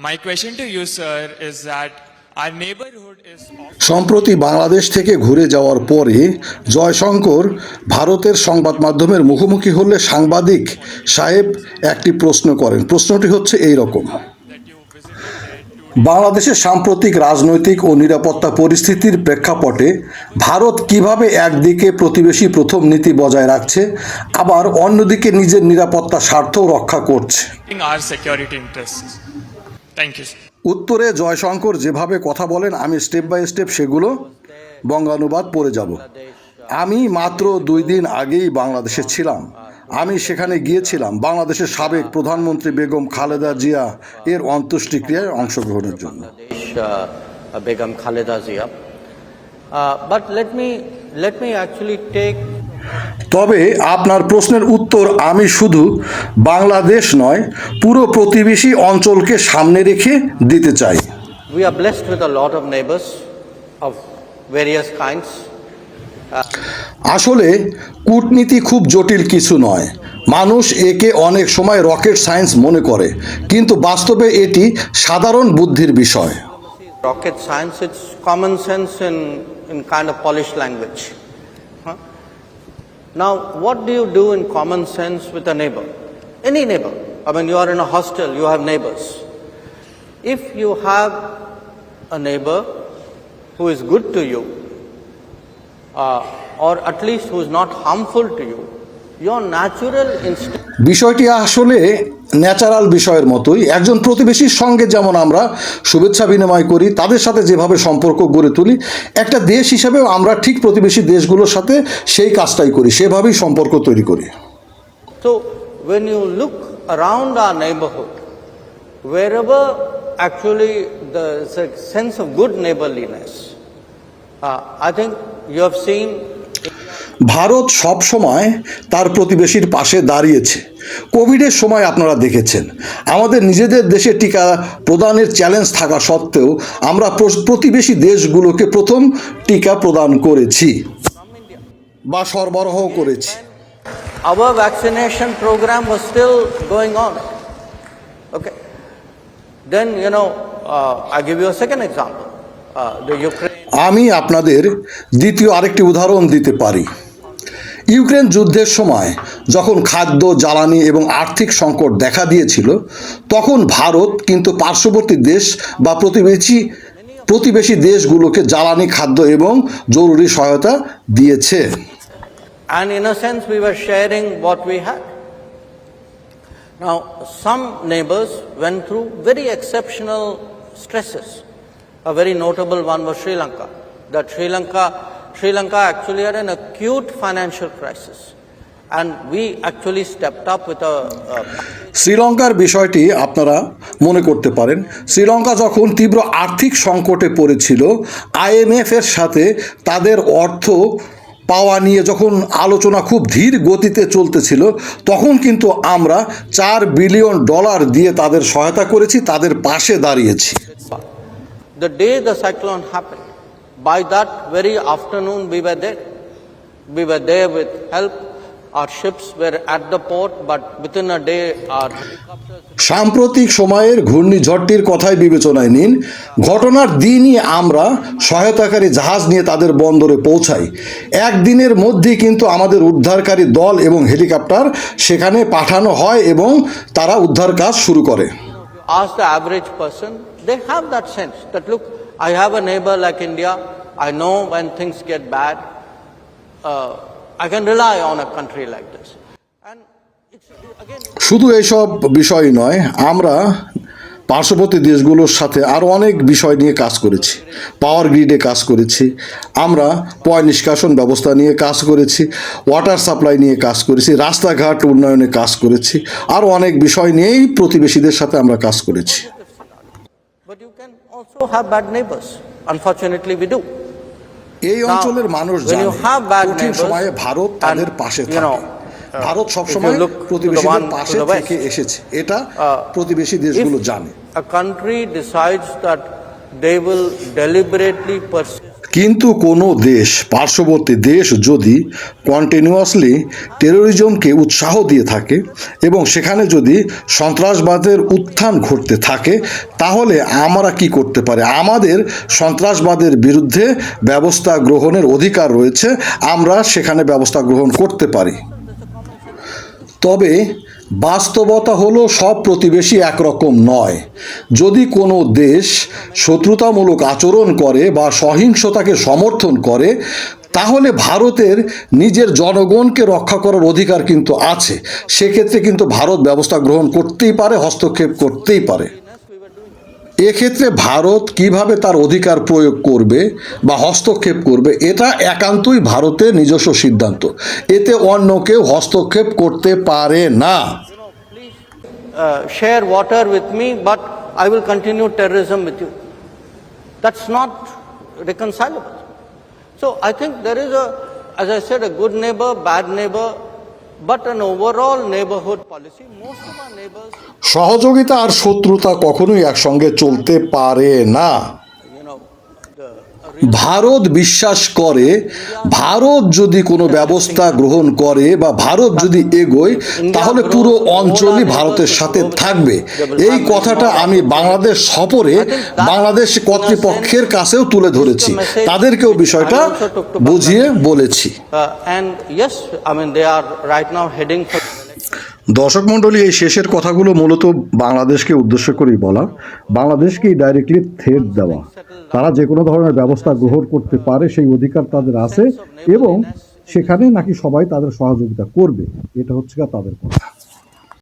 My question to you, sir, is that our neighborhood is সম্প্রতি বাংলাদেশ থেকে ঘুরে যাওয়ার পরে জয়শঙ্কর ভারতের সংবাদ মাধ্যমের মুখোমুখি হলে সাংবাদিক সাহেব একটি প্রশ্ন করেন। প্রশ্নটি হচ্ছে এই রকম: বাংলাদেশের সাম্প্রতিক রাজনৈতিক ও নিরাপত্তা পরিস্থিতির প্রেক্ষাপটে ভারত কিভাবে একদিকে প্রতিবেশী প্রথম নীতি বজায় রাখছে, আবার অন্যদিকে নিজের নিরাপত্তা স্বার্থও রক্ষা করছে। in our security interests. Thank you, sir. উত্তরে জয়শঙ্কর যেভাবে কথা বলেন আমি স্টেপ বাই স্টেপ সেগুলো বঙ্গানুবাদ পড়ে যাব। আমি মাত্র 2 দিন আগেই বাংলাদেশে ছিলাম। আমি সেখানে গিয়েছিলাম বাংলাদেশের সাবেক প্রধানমন্ত্রী বেগম খালেদা জিয়া এর অন্ত্যেষ্টিক্রিয়ায় অংশগ্রহণের জন্য। Begum Khaleda Zia. But let me actually take. তবে আপনার প্রশ্নের উত্তর আমি শুধু বাংলাদেশ নয়, পুরো প্রতিবেশী অঞ্চলকে সামনে রেখে দিতে চাই। We are blessed with a lot of neighbors of various kinds. আসলে কূটনীতি খুব জটিল কিছু নয়। মানুষ একে অনেক সময় রকেট সায়েন্স মনে করে, কিন্তু বাস্তবে এটি সাধারণ বুদ্ধির বিষয়। Rocket science, it's common sense in kind of polished language. Now, what do you do in common sense with a neighbor? Any neighbor. I mean, you are in a hostel, you have neighbors. If you have a neighbor who is good to you, or at least who is not harmful to you, your natural instinct. বিষয়টি আসলে natural বিষয়ের মতোই। একজন প্রতিবেশীর সঙ্গে যেমন আমরা শুভেচ্ছা বিনিময় করি, তাদের সাথে যেভাবে সম্পর্ক গড়ে তুলি, একটা দেশ হিসেবেও আমরা ঠিক প্রতিবেশী দেশগুলোর সাথে সেই কাজটাই করি, সেভাবেই সম্পর্ক তৈরি করি। So when you look around our neighborhood, wherever actually there's a sense of good neighborliness, I think you have seen. Bharat সব সময় তার প্রতিবেশীর পাশে দাঁড়িয়েছে। কোভিডের সময় আপনারা দেখেছেন, আমাদের নিজেদের দেশে টিকা প্রদানের চ্যালেঞ্জ থাকা সত্ত্বেও আমরা প্রতিবেশী দেশগুলোকে প্রথম টিকা প্রদান করেছি বা সরবরাহ করেছি। Our vaccination program was still going on. Okay. Then, I give you a second example. The Ukraine. আমি আপনাদের দ্বিতীয় আরেকটি উদাহরণ দিতে পারি। ইউক্রেন যুদ্ধের সময় যখন খাদ্য, জ্বালানি এবং আর্থিক সংকট দেখা দিয়েছিল, তখন ভারত কিন্তু পার্শ্ববর্তী দেশ বা প্রতিবেশী দেশগুলোকে জ্বালানি, খাদ্য এবং জরুরি সহায়তা দিয়েছে। And in a sense, we were sharing what we had. Now, some neighbors went through very exceptional stresses. A very notable one was Sri Lanka. That Sri Lanka actually had an acute financial crisis. And we actually stepped up with শ্রীলঙ্কার বিষয়টি আপনারা মনে করতে পারেন। শ্রীলঙ্কা যখন তীব্র আর্থিক সংকটে পড়েছিল, IMF এর সাথে তাদের অর্থ পাওয়া নিয়ে যখন আলোচনা খুব ধীর গতিতে চলতেছিল, তখন কিন্তু আমরা $4 বিলিয়ন দিয়ে তাদের সহায়তা করেছি, তাদের পাশে দাঁড়িয়েছি। The day the cyclone happened, by that very afternoon we were there. We were there with help. Our ships were at the port, but within a day our সাম্প্রতিক সময়ের ঘূর্ণিঝড়টির কথাই বিবেচনায় নিন। ঘটনার দিনই আমরা সহায়তাকারী জাহাজ নিয়ে তাদের বন্দরে পৌঁছাই। একদিনের মধ্যেই কিন্তু আমাদের উদ্ধারকারী দল এবং হেলিকপ্টার সেখানে পাঠানো হয় এবং তারা উদ্ধার কাজ শুরু করে। Ask the average person, they have that sense that, look, I have a neighbor like India. I know when things get bad, I can rely on a country like this. And it's again. শুধু এইসব বিষয় নয়, আমরা পার্শ্ববর্তী দেশগুলোর সাথে আরও অনেক বিষয় নিয়ে কাজ করেছি। পাওয়ার গ্রিডে কাজ করেছি, আমরা পয় নিষ্কাশন ব্যবস্থা নিয়ে কাজ করেছি, ওয়াটার সাপ্লাই নিয়ে কাজ করেছি, রাস্তাঘাট উন্নয়নে কাজ করেছি, আরও অনেক বিষয় নিয়েই প্রতিবেশীদের সাথে আমরা কাজ করেছি। But you can also have bad neighbors. Unfortunately, we do. এই অঞ্চলের মানুষ জানে কঠিন সময়ে ভারত তাদের পাশে থাকে। ভারত সবসময় প্রতিবেশীদের পাশে থেকে এসেছে, এটা প্রতিবেশী দেশগুলো জানে। A country decides that they will deliberately pursue. কিন্তু কোনো দেশ, পার্শ্ববর্তী দেশ যদি কন্টিনিউয়াসলি টেরোরিজমকে উৎসাহ দিয়ে থাকে এবং সেখানে যদি সন্ত্রাসবাদের উত্থান ঘটতে থাকে, তাহলে আমরা কি করতে পারি? আমাদের সন্ত্রাসবাদের বিরুদ্ধে ব্যবস্থা গ্রহণের অধিকার রয়েছে, আমরা সেখানে ব্যবস্থা গ্রহণ করতে পারি। তবে বাস্তবতা হলো সব প্রতিবেশী একরকম নয়। যদি কোনো দেশ শত্রুতামূলক আচরণ করে বা সহিংসতাকে সমর্থন করে, তাহলে ভারতের নিজের জনগণকে রক্ষা করার অধিকার কিন্তু আছে। সেক্ষেত্রে কিন্তু ভারত ব্যবস্থা গ্রহণ করতেই পারে, হস্তক্ষেপ করতেই পারে। এক্ষেত্রে ভারত কিভাবে তার অধিকার প্রয়োগ করবে বা হস্তক্ষেপ করবে, এটা একান্তই ভারতের নিজস্ব সিদ্ধান্ত। এতে অন্য কেউ হস্তক্ষেপ করতে পারে না। Share water with me, but I will continue terrorism with you. That's not reconcilable. So I think there is as I said, a good neighbor, bad neighbor, but an overall neighborhood policy. Most of our neighbors, সহযোগিতা আর শত্রুতা কখনোই একসঙ্গে চলতে পারে না। you know, Bharat বিশ্বাস করে, ভারত যদি কোনো ব্যবস্থা গ্রহণ করে বা ভারত যদি এগোয়, তাহলে পুরো অঞ্চলই ভারতের সাথে থাকবে। এই কথাটা আমি বাংলাদেশ সফরে বাংলাদেশ কর্তৃপক্ষের কাছেও তুলে ধরেছি, তাদেরকেও বিষয়টা বুঝিয়ে বলেছি। and yes, I mean they are right now heading for. দর্শক মণ্ডলী, এই শেষের কথাগুলো মূলত বাংলাদেশকে উদ্দেশ্য করেই বলা, বাংলাদেশকেই ডাইরেক্টলি থ্রেট দেওয়া। তারা যে কোনো ধরনের ব্যবস্থা গ্রহণ করতে পারে, সেই অধিকার তাদের আছে এবং সেখানে নাকি সবাই তাদের সহযোগিতা করবে, এটা হচ্ছে তাদের কথা।